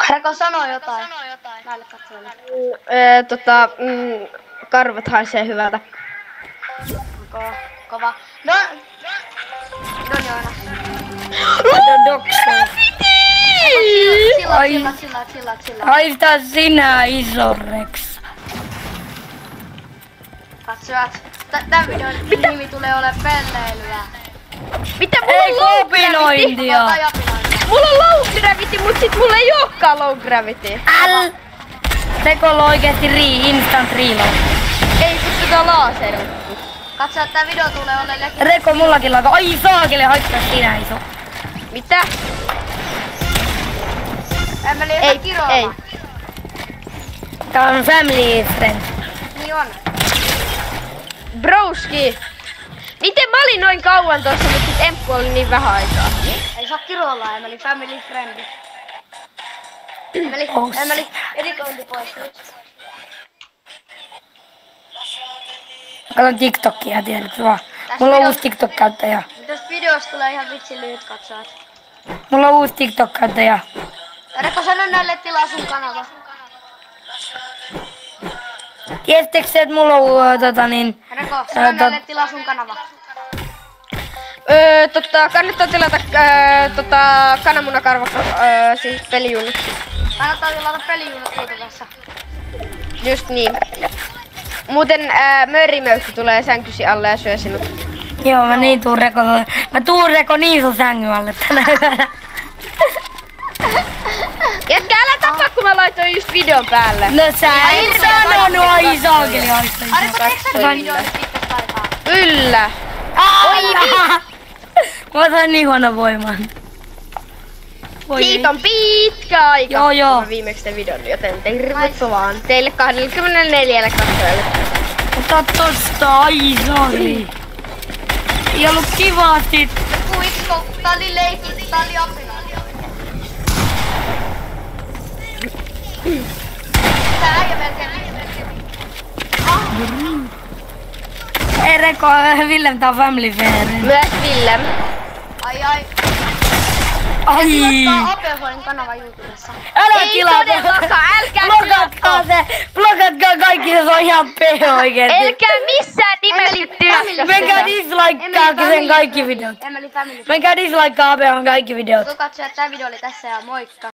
Reko sanoo jotain näille katsojille. Karvat haisee hyvältä. Kova. No Joona. Chilla. Haista sinä, iso Rex. Katsojat, tän videon nimi tulee ole pelleilyä. Mitä Ei kopinointia! Mulla on low gravity, mut sit mulla ei ookaan low gravity. Rekolla oikeesti instant reload. Ei pystytä laser. Katsojat, tää video tulee ole Reko mullakin lakaa. Ai saakele, haittaa sinä iso. Mitä? Emeli, Ei. Tää on family friend. Niin on. Broski! Miten mä olin noin kauan tossa, mutta sit Emppu oli niin vähän aikaa? Ei saa kiroilla, Emeli, family friend. Emeli, editointi pois nyt. Katon TikTokia, tiedät vaan. Mulla on uusi TikTok-käyttäjä. Tästä videosta tulee ihan vitsi lyhyt katsojat. Mulla on uusi TikTok-käyttäjä. Reko, sano näille tilaa sun kanava. Tiesittekö se, että mulla on Reko, sano näille tilaa sun kanava. Kannattaa tilata kananmunakarvakka siis pelijunut. Kannattaa tilata pelijunut YouTubessa. Just niin. Muuten mörrimöykky tulee sänkysi alle ja syö sinut. Joo, mä tuun Reko niin sun sängyn alle tänä yönä. Jätkä, älä tapa, kun mä laitoin just videon päälle. No sä et sanonut, ai saakeli haista. Arko, teetkö sä videoita pitkästä aikaa? Kyllä. Mä sain niin huono voiman. Siitä on pitkä aika. Joo. Mä viimeksi sen videon, joten tervetuloa vaan teille 24 katsojalle. Ota tosta, ai saakeli. Ei ollut kivasti. Kuitko, tää oli leikki, tää oli apina. Tää äijä melkein. Ei Reko, Willem, tää on family friend. Myös Willem. Ai. Ai. Tilottaa Apehoin kanava YouTubessa. Älä Ei tilaa. todellakaan, älkää Blokatkaa se. Blokatkaa kaikki, se on ihan peo oikeesti. Älkää missään nimessä tyhjää. Menkää dislikekaa sen kaikki videot. Emeli family. Menkää dislikekaa Apeon kaikki videot. Katso, että tää video oli tässä ja moikka.